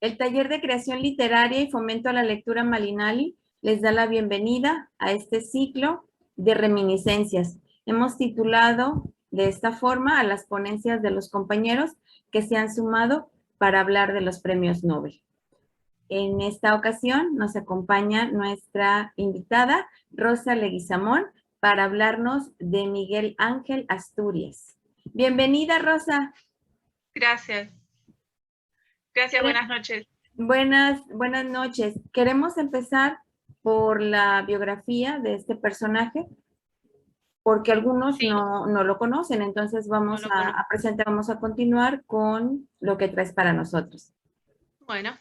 El taller de creación literaria y fomento a la lectura Malinali les da la bienvenida a este ciclo de reminiscencias. Hemos titulado de esta forma a las ponencias de los compañeros que se han sumado para hablar de los premios Nobel. En esta ocasión nos acompaña nuestra invitada, Rosa Leguizamón, para hablarnos de Miguel Ángel Asturias. Bienvenida, Rosa. Gracias. Gracias, buenas noches. Buenas noches. Queremos empezar por la biografía de este personaje, porque algunos Sí, no lo conocen, entonces no vamos lo a conozco. presentar, vamos a continuar con lo que traes para nosotros. Bueno.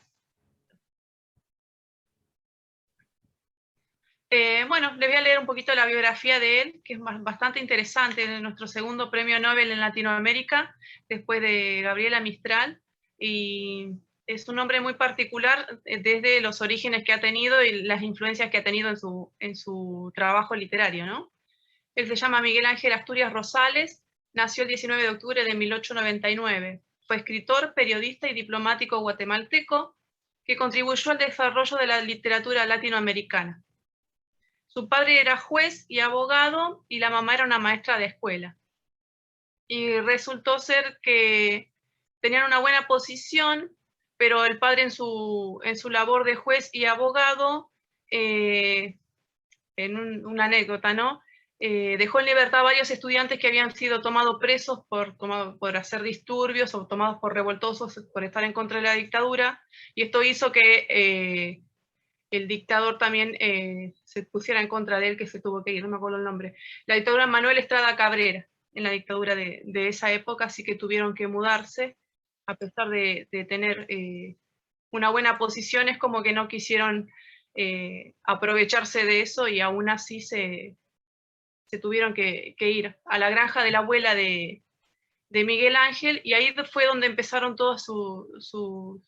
Bueno, les voy a leer un poquito la biografía de él, que es bastante interesante, es nuestro segundo premio Nobel en Latinoamérica, después de Gabriela Mistral, y es un hombre muy particular desde los orígenes que ha tenido y las influencias que ha tenido en su trabajo literario, ¿no? Él se llama Miguel Ángel Asturias Rosales, nació el 19 de octubre de 1899. Fue escritor, periodista y diplomático guatemalteco que contribuyó al desarrollo de la literatura latinoamericana. Su padre era juez y abogado y la mamá era una maestra de escuela. Y resultó ser que tenían una buena posición, pero el padre en su labor de juez y abogado, una anécdota, ¿no? Dejó en libertad a varios estudiantes que habían sido tomados presos por hacer disturbios o tomados por revoltosos por estar en contra de la dictadura, y esto hizo que el dictador también se pusiera en contra de él, que se tuvo que ir, no me acuerdo el nombre. La dictadura Manuel Estrada Cabrera, en la dictadura de esa época, así que tuvieron que mudarse, a pesar de tener una buena posición, es como que no quisieron aprovecharse de eso y aún así se tuvieron que ir a la granja de la abuela de Miguel Ángel, y ahí fue donde empezaron todas sus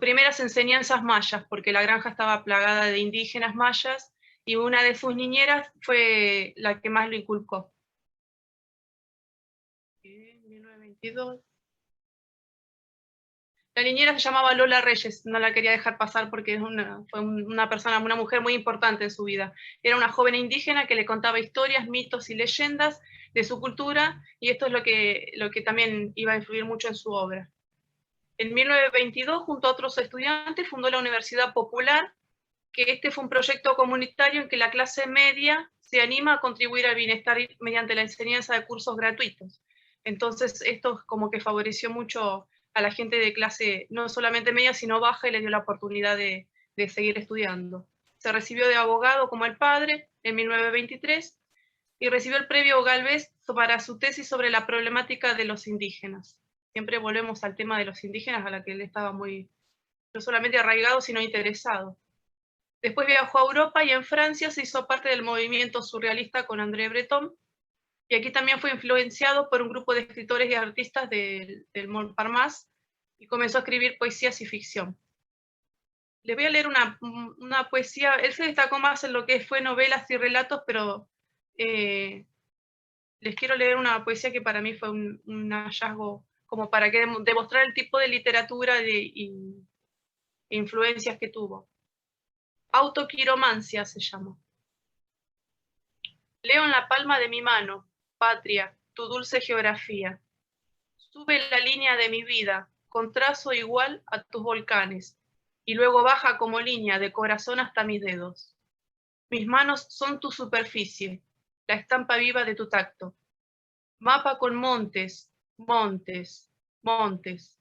primeras enseñanzas mayas, porque la granja estaba plagada de indígenas mayas y una de sus niñeras fue la que más lo inculcó. En 1922. La niñera se llamaba Lola Reyes, no la quería dejar pasar porque fue una persona, una mujer muy importante en su vida. Era una joven indígena que le contaba historias, mitos y leyendas de su cultura, y esto es lo que también iba a influir mucho en su obra. En 1922, junto a otros estudiantes, fundó la Universidad Popular, que este fue un proyecto comunitario en que la clase media se anima a contribuir al bienestar mediante la enseñanza de cursos gratuitos. Entonces, esto como que favoreció mucho a la gente de clase no solamente media, sino baja, y le dio la oportunidad de seguir estudiando. Se recibió de abogado como el padre en 1923 y recibió el premio Galvez para su tesis sobre la problemática de los indígenas. Siempre volvemos al tema de los indígenas, a la que él estaba muy, no solamente arraigado, sino interesado. Después viajó a Europa y en Francia se hizo parte del movimiento surrealista con André Breton, y aquí también fue influenciado por un grupo de escritores y artistas del Montparnasse y comenzó a escribir poesías y ficción. Les voy a leer una poesía. Él se destacó más en lo que fue novelas y relatos, pero les quiero leer una poesía que para mí fue un hallazgo, como para demostrar el tipo de literatura e influencias que tuvo. Autoquiromancia se llama. Leo en la palma de mi mano, patria, tu dulce geografía. Sube la línea de mi vida, con trazo igual a tus volcanes, y luego baja como línea de corazón hasta mis dedos. Mis manos son tu superficie, la estampa viva de tu tacto. Mapa con montes, montes, montes.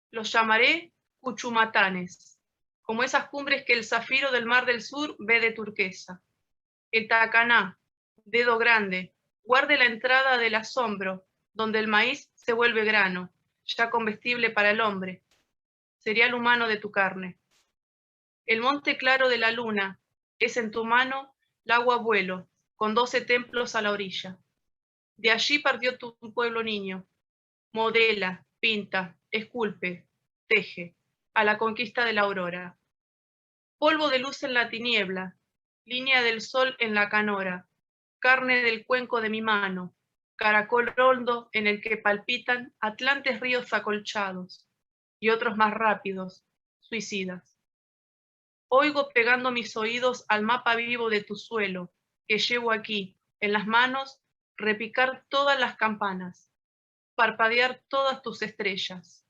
Los llamaré Cuchumatanes, como esas cumbres que el zafiro del Mar del Sur ve de turquesa. El Tacaná, dedo grande, guarde la entrada del asombro, donde el maíz se vuelve grano, ya comestible para el hombre, cereal humano de tu carne. El monte claro de la luna es en tu mano lago abuelo, con 12 templos a la orilla. De allí partió tu pueblo niño, modela, pinta, esculpe, teje, a la conquista de la aurora. Polvo de luz en la tiniebla, línea del sol en la canora, carne del cuenco de mi mano, caracol hondo en el que palpitan atlantes ríos acolchados. y otros más rápidos, suicidas. Oigo pegando mis oídos al mapa vivo de tu suelo, que llevo aquí, en las manos, repicar todas las campanas, parpadear todas tus estrellas.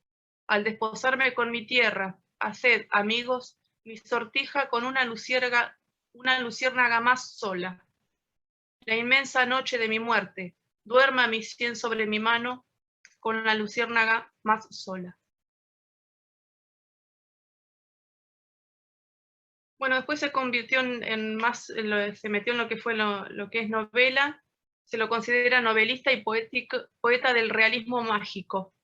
Al desposarme con mi tierra, haced, amigos, mi sortija con una luciérnaga más sola. La inmensa noche de mi muerte, duerma mi sien sobre mi mano, con la luciérnaga más sola. Bueno, después se convirtió se metió en lo que fue lo que es novela, se lo considera novelista y poeta del realismo mágico.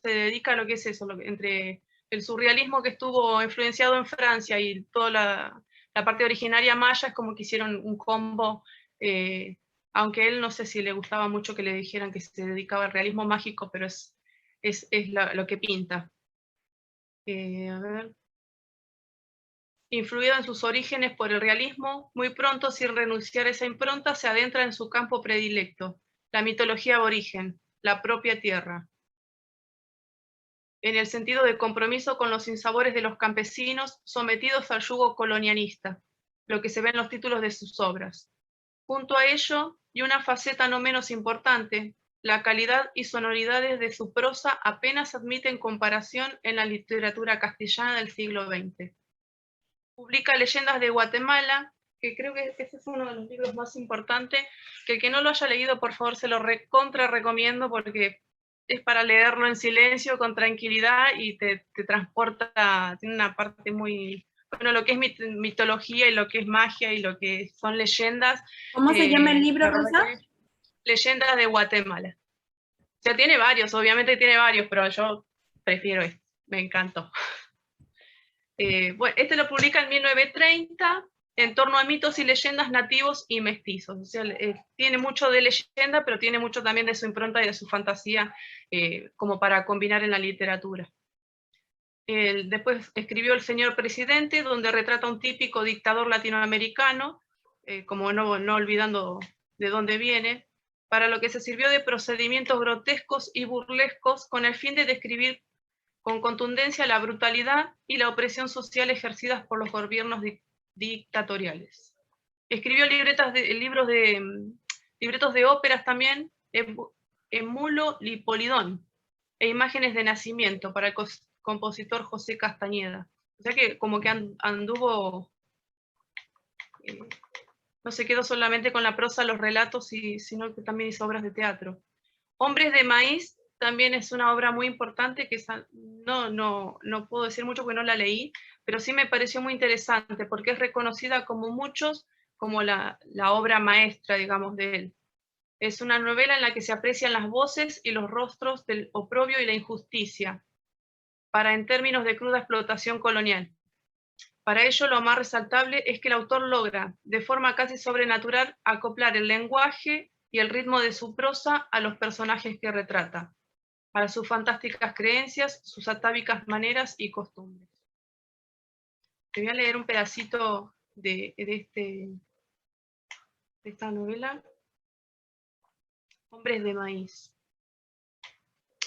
Se dedica a lo que es eso, entre el surrealismo que estuvo influenciado en Francia y toda la parte originaria maya, es como que hicieron un combo, aunque él no sé si le gustaba mucho que le dijeran que se dedicaba al realismo mágico, pero es lo que pinta. A ver. Influido en sus orígenes por el realismo, muy pronto, sin renunciar a esa impronta, se adentra en su campo predilecto, la mitología aborigen, la propia tierra. En el sentido de compromiso con los sinsabores de los campesinos sometidos al yugo colonialista, lo que se ve en los títulos de sus obras. Junto a ello, y una faceta no menos importante, la calidad y sonoridades de su prosa apenas admiten comparación en la literatura castellana del siglo XX. Publica Leyendas de Guatemala, que creo que ese es uno de los libros más importantes, que el que no lo haya leído, por favor, se lo recontra recomiendo, porque es para leerlo en silencio, con tranquilidad, y te transporta, tiene una parte muy, bueno, lo que es mitología y lo que es magia y lo que son leyendas. ¿Cómo se llama el libro, Rosa? Leyendas de Guatemala. O sea, tiene varios, obviamente tiene varios, pero yo prefiero este, me encantó. Bueno, este lo publica en 1930, en torno a mitos y leyendas nativos y mestizos. O sea, tiene mucho de leyenda, pero tiene mucho también de su impronta y de su fantasía, como para combinar en la literatura. Después escribió El Señor Presidente, donde retrata a un típico dictador latinoamericano, como no olvidando de dónde viene, para lo que se sirvió de procedimientos grotescos y burlescos con el fin de describir con contundencia la brutalidad y la opresión social ejercidas por los gobiernos dictatoriales. Escribió libretos de óperas también, Emulo y Polidón, e imágenes de nacimiento para el compositor José Castañeda. O sea que como que anduvo, no se quedó solamente con la prosa, los relatos, sino que también hizo obras de teatro. Hombres de Maíz también es una obra muy importante que no puedo decir mucho porque no la leí, pero sí me pareció muy interesante porque es reconocida como muchos como la obra maestra, digamos, de él. Es una novela en la que se aprecian las voces y los rostros del oprobio y la injusticia, en términos de cruda explotación colonial. Para ello, lo más resaltable es que el autor logra, de forma casi sobrenatural, acoplar el lenguaje y el ritmo de su prosa a los personajes que retrata, para sus fantásticas creencias, sus atávicas maneras y costumbres. Te voy a leer un pedacito de esta novela, Hombres de Maíz.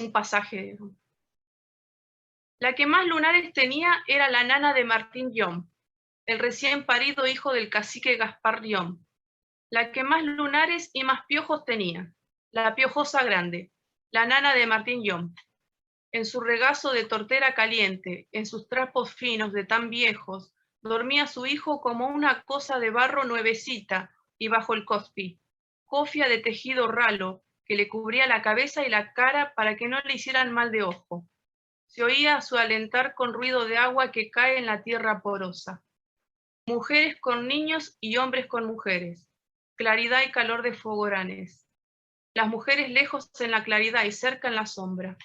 Un pasaje. La que más lunares tenía era la nana de Martín Llom, el recién parido hijo del cacique Gaspar Llom. La que más lunares y más piojos tenía, la piojosa grande, la nana de Martín Llom. En su regazo de tortera caliente, en sus trapos finos de tan viejos, dormía su hijo como una cosa de barro nuevecita, y bajo el cospi, cofia de tejido ralo, que le cubría la cabeza y la cara para que no le hicieran mal de ojo. Se oía su alentar con ruido de agua que cae en la tierra porosa. Mujeres con niños y hombres con mujeres. Claridad y calor de fogoranes. Las mujeres lejos en la claridad y cerca en la sombra.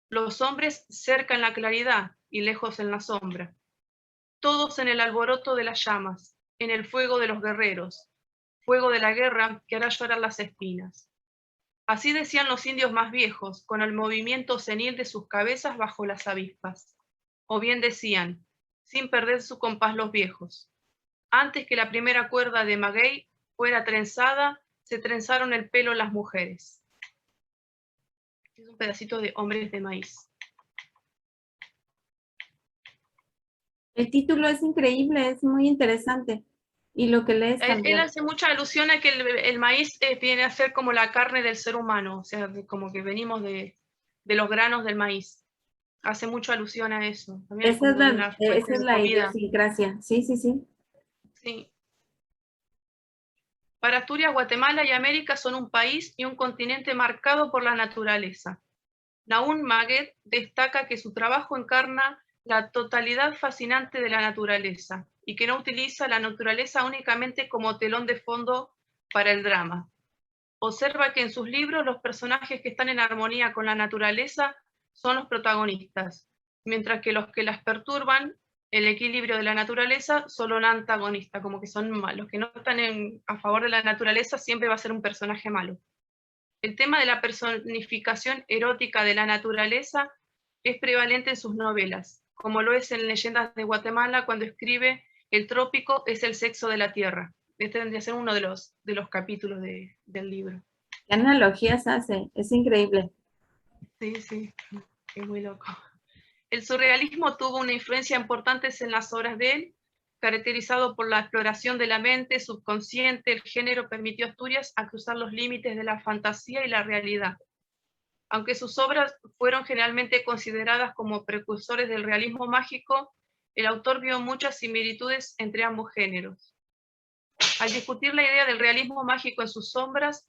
Los hombres cerca en la claridad y lejos en la sombra. Todos en el alboroto de las llamas, en el fuego de los guerreros. Fuego de la guerra que hará llorar las espinas. Así decían los indios más viejos, con el movimiento senil de sus cabezas bajo las avispas. O bien decían, sin perder su compás los viejos. Antes que la primera cuerda de maguey fuera trenzada, se trenzaron el pelo las mujeres. Es un pedacito de Hombres de Maíz. El título es increíble, es muy interesante. Y lo que lees Él también. hace mucha alusión a que el maíz viene a ser como la carne del ser humano, o sea, como que venimos de los granos del maíz. Hace mucha alusión a eso, también como una fuente Esa es de la comida. idiosincrasia. Sí, sí, sí. Sí. Para Asturias, Guatemala y América son un país y un continente marcado por la naturaleza. Nahum Magued destaca que su trabajo encarna la totalidad fascinante de la naturaleza y que no utiliza la naturaleza únicamente como telón de fondo para el drama. Observa que en sus libros los personajes que están en armonía con la naturaleza son los protagonistas, mientras que los que las perturban el equilibrio de la naturaleza son los antagonistas, como que son malos. Los que no están a favor de la naturaleza siempre va a ser un personaje malo. El tema de la personificación erótica de la naturaleza es prevalente en sus novelas, como lo es en Leyendas de Guatemala cuando escribe "El trópico es el sexo de la tierra". Este tendría que ser uno de los capítulos del libro. ¿Qué analogías hace? Es increíble. Sí, sí, es muy loco. El surrealismo tuvo una influencia importante en las obras de él, caracterizado por la exploración de la mente subconsciente. El género permitió a Asturias a cruzar los límites de la fantasía y la realidad. Aunque sus obras fueron generalmente consideradas como precursores del realismo mágico, el autor vio muchas similitudes entre ambos géneros. Al discutir la idea del realismo mágico en sus obras,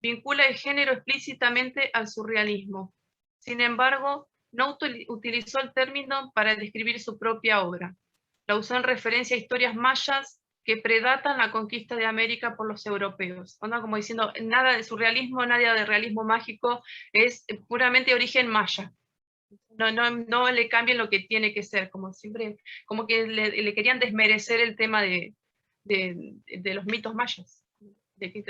vincula el género explícitamente al surrealismo. Sin embargo, no utilizó el término para describir su propia obra. La usó en referencia a historias mayas que predatan la conquista de América por los europeos. Onda como diciendo, nada de surrealismo, nada de realismo mágico, es puramente origen maya. No le cambien lo que tiene que ser, como siempre, como que le querían desmerecer el tema de los mitos mayas.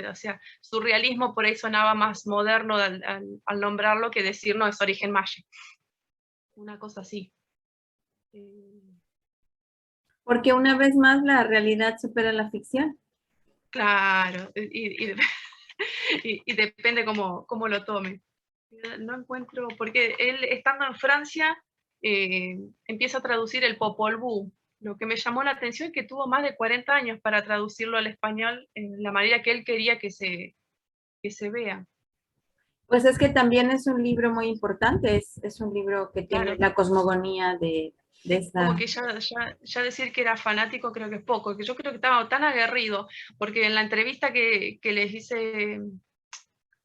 O sea, surrealismo por ahí sonaba más moderno al nombrarlo que decir no, es origen maya. Una cosa así. Porque una vez más la realidad supera la ficción. Claro, y depende cómo lo tome. No encuentro, porque él estando en Francia empieza a traducir el Popol Vuh. Lo que me llamó la atención es que tuvo más de 40 años para traducirlo al español en la manera que él quería que se vea. Pues es que también es un libro muy importante, es un libro que tiene Claro, la cosmogonía de sí, como esta... que ya decir que era fanático creo que es poco, que yo creo que estaba tan aguerrido, porque en la entrevista que les hice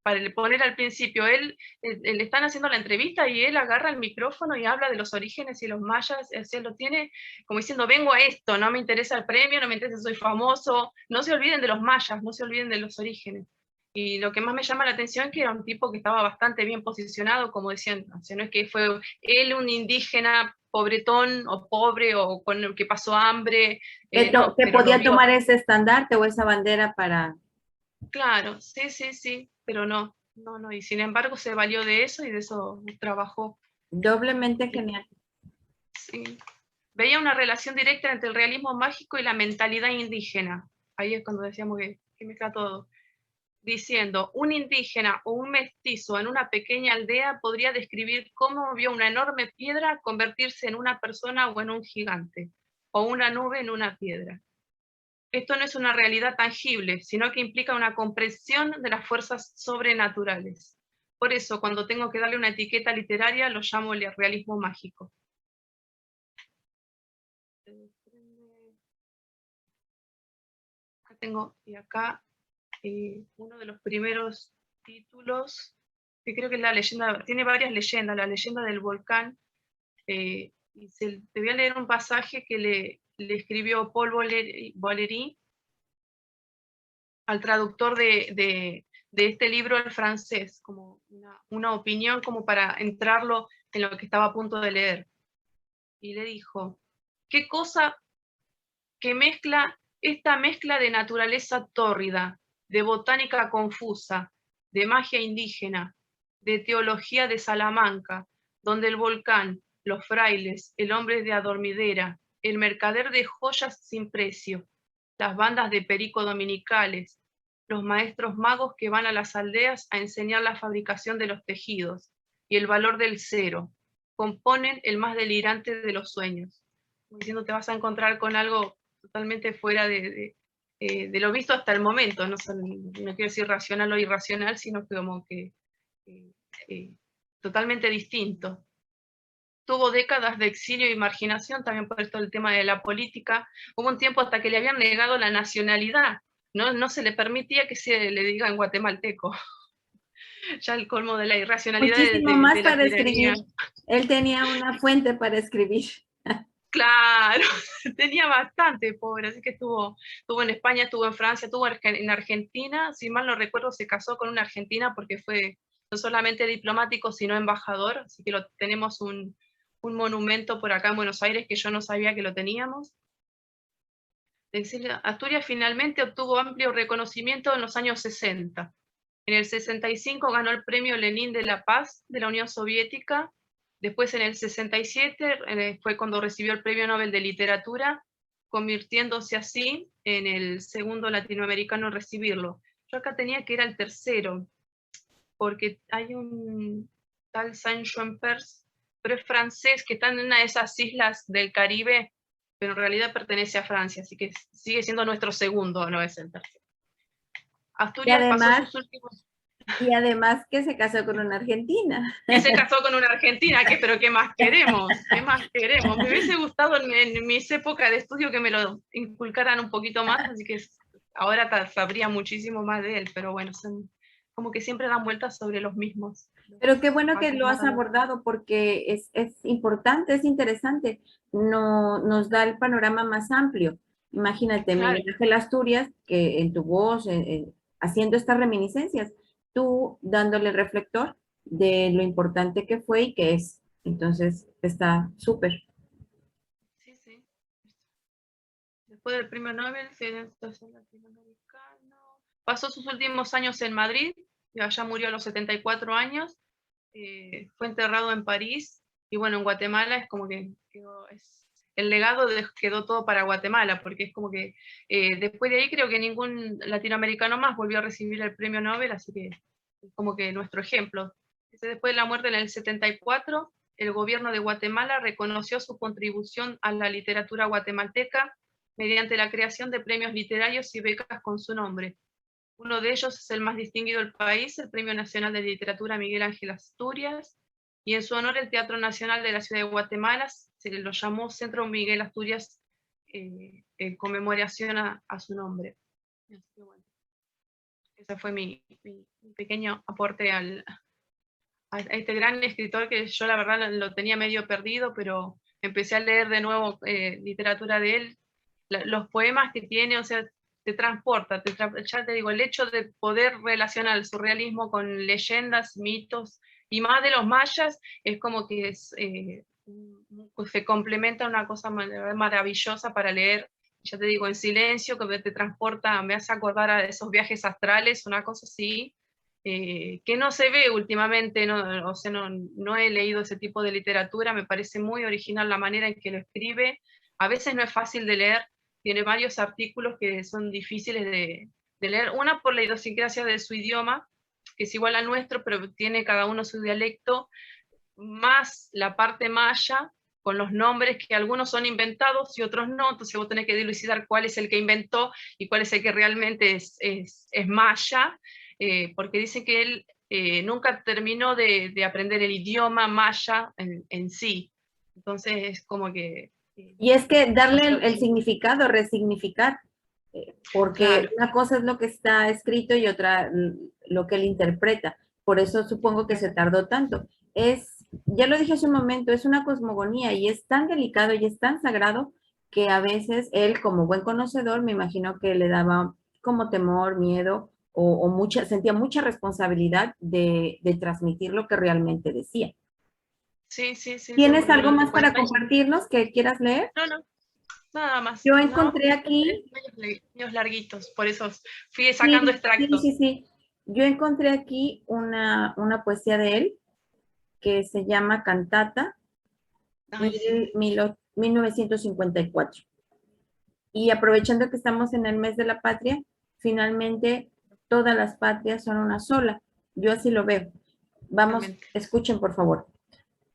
para poner al principio, le están haciendo la entrevista y él agarra el micrófono y habla de los orígenes y los mayas, él lo tiene como diciendo, vengo a esto, no me interesa el premio, no me interesa, soy famoso, no se olviden de los mayas, no se olviden de los orígenes. Y lo que más me llama la atención es que era un tipo que estaba bastante bien posicionado, como decían, o sea, no es que fue él un indígena pobretón o pobre o con el que pasó hambre, no, que pero lo podía vio. tomar ese estandarte o esa bandera para... Claro, sí, sí, sí, pero no, y sin embargo se valió de eso y de eso trabajó. Doblemente genial. Sí. Veía una relación directa entre el realismo mágico y la mentalidad indígena. Ahí es cuando decíamos que mezcla todo. Diciendo, un indígena o un mestizo en una pequeña aldea podría describir cómo vio una enorme piedra convertirse en una persona o en un gigante, o una nube en una piedra. Esto no es una realidad tangible, sino que implica una comprensión de las fuerzas sobrenaturales. Por eso, cuando tengo que darle una etiqueta literaria, lo llamo el realismo mágico. Acá tengo, y acá, uno de los primeros títulos, que creo que es la leyenda, tiene varias leyendas, la leyenda del volcán, y te voy a leer un pasaje que le escribió Paul Valéry al traductor de este libro al francés, como una opinión como para entrarlo en lo que estaba a punto de leer. Y le dijo, ¿qué cosa que mezcla esta mezcla de naturaleza tórrida, de botánica confusa, de magia indígena, de teología de Salamanca, donde el volcán, los frailes, el hombre de adormidera, el mercader de joyas sin precio, las bandas de perico dominicales, los maestros magos que van a las aldeas a enseñar la fabricación de los tejidos y el valor del cero, componen el más delirante de los sueños? diciendo te vas a encontrar con algo totalmente fuera de lo visto hasta el momento, no quiero decir racional o irracional, sino que como que totalmente distinto. Tuvo décadas de exilio y marginación, también por esto el tema de la política. Hubo un tiempo hasta que le habían negado la nacionalidad, no se le permitía que se le diga en guatemalteco. Ya el colmo de la irracionalidad Muchísimo más de la para tiranía. escribir. Él tenía una fuente para escribir. Claro, tenía bastante, pobre, así que estuvo en España, estuvo en Francia, estuvo en Argentina, si mal no recuerdo se casó con una argentina porque fue no solamente diplomático, sino embajador, así que tenemos un monumento por acá en Buenos Aires que yo no sabía que lo teníamos. Asturias finalmente obtuvo amplio reconocimiento en los años 60. En el 65 ganó el Premio Lenin de la Paz de la Unión Soviética. Después en el 67 fue cuando recibió el Premio Nobel de Literatura, convirtiéndose así en el segundo latinoamericano en recibirlo. Yo acá tenía que era el tercero, porque hay un tal Saint-Jean-Perse, pero es francés, que está en una de esas islas del Caribe, pero en realidad pertenece a Francia, así que sigue siendo nuestro segundo, no es el tercero. Asturias pasó sus últimos... Y además que se casó con una argentina. Que se casó con una argentina, pero ¿qué más queremos? ¿Qué más queremos? Me hubiese gustado en mis épocas de estudio que me lo inculcaran un poquito más, así que ahora sabría muchísimo más de él, pero bueno, son como que siempre dan vueltas sobre los mismos. Pero qué bueno que lo has abordado porque es importante, es interesante, no, nos da el panorama más amplio. Imagínate, claro. Miguel Ángel Asturias, que en tu voz, haciendo estas reminiscencias, tú dándole reflector de lo importante que fue y que es. Entonces, está súper. Sí, sí. Después del premio Nobel, latinoamericano. Pasó sus últimos años en Madrid, y allá murió a los 74 años. Fue enterrado en París, y bueno, en Guatemala es como que el legado quedó todo para Guatemala, porque es como que después de ahí creo que ningún latinoamericano más volvió a recibir el premio Nobel, así que es como que nuestro ejemplo. Después de la muerte en el 74, el gobierno de Guatemala reconoció su contribución a la literatura guatemalteca mediante la creación de premios literarios y becas con su nombre. Uno de ellos es el más distinguido del país, el Premio Nacional de Literatura Miguel Ángel Asturias, y en su honor el Teatro Nacional de la Ciudad de Guatemala se lo llamó Centro Miguel Asturias en conmemoración a su nombre. Bueno, ese fue mi pequeño aporte a este gran escritor que yo la verdad lo tenía medio perdido, pero empecé a leer de nuevo literatura de él, los poemas que tiene, o sea, te transporta, ya te digo, el hecho de poder relacionar el surrealismo con leyendas, mitos, y más de los mayas, es como que se complementa una cosa maravillosa para leer, ya te digo, en silencio, que te transporta, me hace acordar a esos viajes astrales, una cosa así, que no se ve últimamente, o sea, no he leído ese tipo de literatura, me parece muy original la manera en que lo escribe, a veces no es fácil de leer, tiene varios artículos que son difíciles de leer, una por la idiosincrasia de su idioma, que es igual al nuestro, pero tiene cada uno su dialecto, más la parte maya, con los nombres que algunos son inventados y otros no, entonces vos tenés que dilucidar cuál es el que inventó y cuál es el que realmente es maya, porque dice que él nunca terminó de aprender el idioma maya en sí, entonces es como que... Y es que darle el significado, resignificar, porque claro, una cosa es lo que está escrito y otra lo que él interpreta. Por eso supongo que se tardó tanto. Ya lo dije hace un momento, es una cosmogonía y es tan delicado y es tan sagrado que a veces él, como buen conocedor, me imagino que le daba como temor, miedo o sentía mucha responsabilidad de transmitir lo que realmente decía. Sí, sí, sí. ¿Tienes algo más para compartirnos que quieras leer? No, no, nada más. Yo encontré aquí... Medios larguitos, por eso fui sacando extractos. Sí. Yo encontré aquí una poesía de él que se llama Cantata, 1954. Y aprovechando que estamos en el mes de la patria, finalmente todas las patrias son una sola. Yo así lo veo. Vamos, escuchen por favor.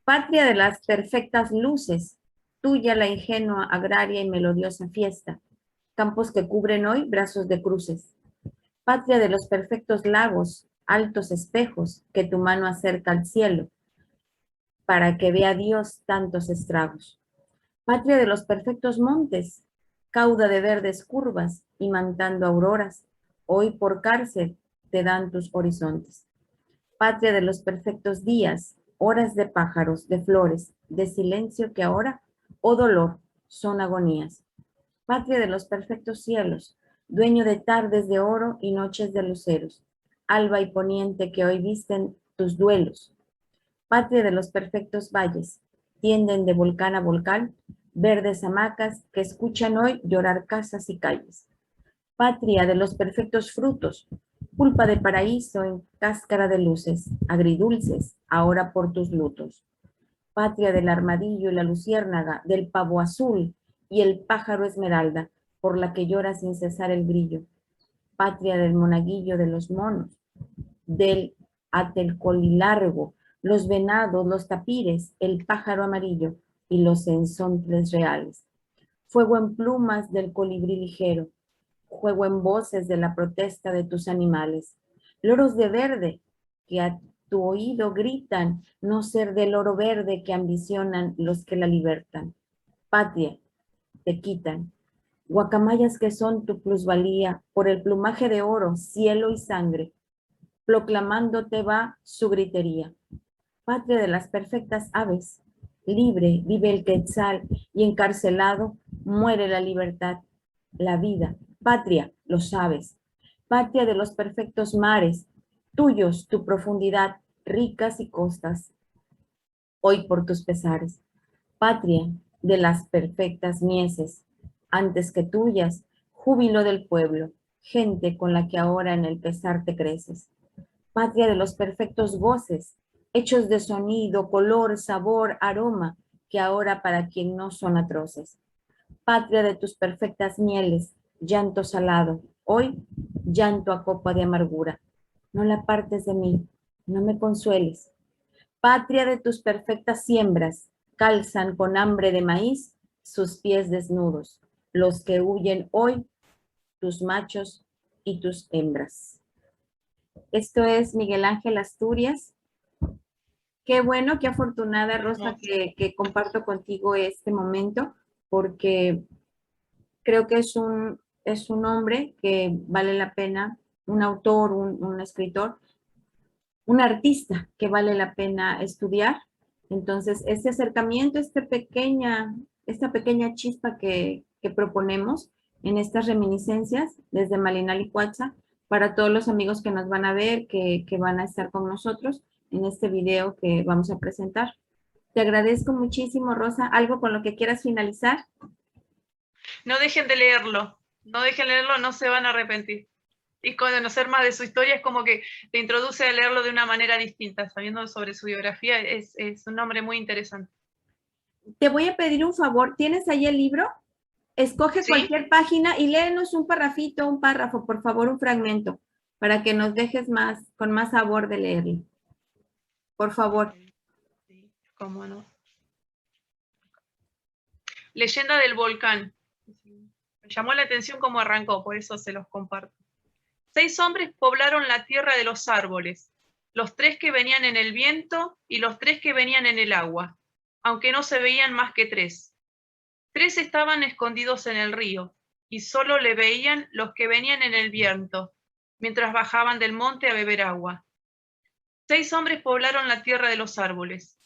Patria de las perfectas luces, tuya la ingenua, agraria y melodiosa fiesta, campos que cubren hoy brazos de cruces. Patria de los perfectos lagos, altos espejos que tu mano acerca al cielo, para que vea Dios tantos estragos. Patria de los perfectos montes, cauda de verdes curvas, imantando auroras, hoy por cárcel te dan tus horizontes. Patria de los perfectos días, horas de pájaros, de flores, de silencio que ahora, oh dolor, son agonías. Patria de los perfectos cielos, dueño de tardes de oro y noches de luceros, alba y poniente que hoy visten tus duelos. Patria de los perfectos valles, tienden de volcán a volcán, verdes hamacas que escuchan hoy llorar casas y calles. Patria de los perfectos frutos, pulpa de paraíso en cáscara de luces, agridulces, ahora por tus lutos. Patria del armadillo y la luciérnaga, del pavo azul y el pájaro esmeralda, por la que llora sin cesar el brillo. Patria del monaguillo de los monos, del atelcolilargo, los venados, los tapires, el pájaro amarillo y los ensontles reales. Fuego en plumas del colibrí ligero, juego en voces de la protesta de tus animales. Loros de verde que a tu oído gritan no ser del oro verde que ambicionan los que la libertan. Patria, te quitan. Guacamayas que son tu plusvalía por el plumaje de oro, cielo y sangre. Proclamándote va su gritería. Patria de las perfectas aves, libre vive el quetzal y encarcelado muere la libertad, la vida. Patria, lo sabes. Patria de los perfectos mares, tuyos tu profundidad, ricas y costas, hoy por tus pesares. Patria de las perfectas mieses, antes que tuyas, júbilo del pueblo, gente con la que ahora en el pesar te creces. Patria de los perfectos goces, hechos de sonido, color, sabor, aroma, que ahora para quien no son atroces. Patria de tus perfectas mieles, llanto salado, hoy llanto a copa de amargura. No la apartes de mí, no me consueles. Patria de tus perfectas siembras, calzan con hambre de maíz sus pies desnudos, los que huyen hoy, tus machos y tus hembras. Esto es Miguel Ángel Asturias. Qué bueno, qué afortunada, Rosa, que comparto contigo este momento, porque creo que es un hombre que vale la pena, un autor, un escritor, un artista que vale la pena estudiar. Entonces, este acercamiento, esta pequeña chispa que proponemos en estas reminiscencias desde Malinali Cuatza, para todos los amigos que nos van a ver, que van a estar con nosotros en este video que vamos a presentar. Te agradezco muchísimo, Rosa. ¿Algo con lo que quieras finalizar? No dejen de leerlo, no se van a arrepentir. Y conocer más de su historia es como que te introduce a leerlo de una manera distinta, sabiendo sobre su biografía, es un hombre muy interesante. Te voy a pedir un favor, ¿tienes ahí el libro? Escoge cualquier página y léenos un parrafito, un párrafo, por favor, un fragmento, para que nos dejes con más sabor de leerlo. Por favor. Sí, cómo no. Leyenda del volcán. Me llamó la atención cómo arrancó, por eso se los comparto. 6 hombres poblaron la tierra de los árboles, los 3 que venían en el viento y los 3 que venían en el agua, aunque no se veían más que 3. 3 estaban escondidos en el río, y solo le veían los que venían en el viento, mientras bajaban del monte a beber agua. 6 hombres poblaron la tierra de los árboles.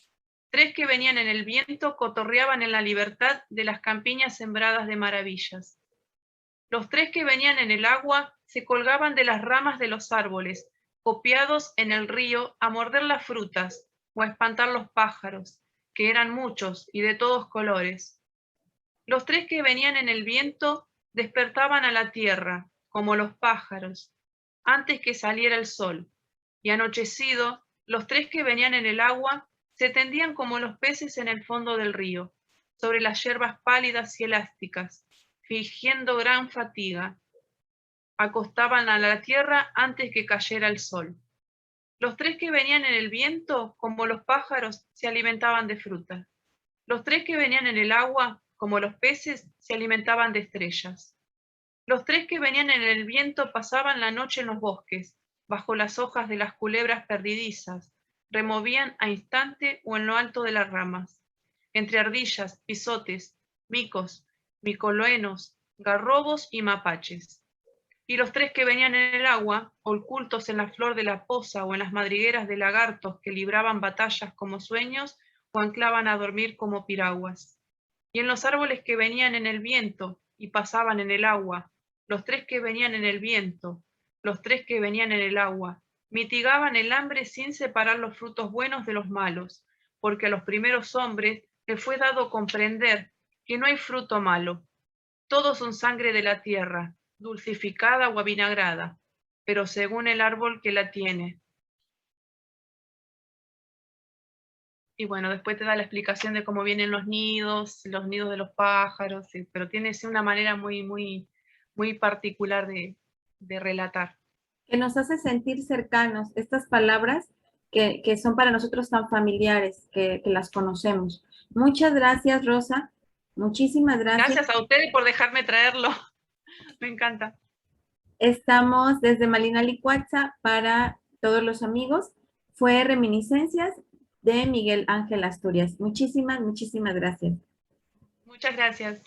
3 que venían en el viento cotorreaban en la libertad de las campiñas sembradas de maravillas. Los 3 que venían en el agua se colgaban de las ramas de los árboles, copiados en el río a morder las frutas o a espantar los pájaros, que eran muchos y de todos colores. Los 3 que venían en el viento despertaban a la tierra, como los pájaros, antes que saliera el sol, y anochecido, los 3 que venían en el agua se tendían como los peces en el fondo del río, sobre las hierbas pálidas y elásticas, fingiendo gran fatiga. Acostaban a la tierra antes que cayera el sol. Los 3 que venían en el viento, como los pájaros, se alimentaban de fruta. Los tres que venían en el agua, como los peces, se alimentaban de estrellas. Los tres que venían en el viento pasaban la noche en los bosques, bajo las hojas de las culebras perdidizas, removían a instante o en lo alto de las ramas, entre ardillas, pisotes, micos, micoloenos, garrobos y mapaches. Y los tres que venían en el agua, ocultos en la flor de la poza o en las madrigueras de lagartos que libraban batallas como sueños o anclaban a dormir como piraguas. Y en los árboles que venían en el viento y pasaban en el agua, los tres que venían en el viento, los tres que venían en el agua, mitigaban el hambre sin separar los frutos buenos de los malos, porque a los primeros hombres les fue dado comprender que no hay fruto malo. Todos son sangre de la tierra, dulcificada o avinagrada, pero según el árbol que la tiene. Y bueno, después te da la explicación de cómo vienen los nidos de los pájaros, pero tiene una manera muy particular de relatar. Que nos hace sentir cercanos estas palabras que son para nosotros tan familiares, que las conocemos. Muchas gracias, Rosa. Muchísimas gracias. Gracias a ustedes por dejarme traerlo. Me encanta. Estamos desde Malinali Cuatza para todos los amigos. Fue Reminiscencias de Miguel Ángel Asturias. Muchísimas gracias. Muchas gracias.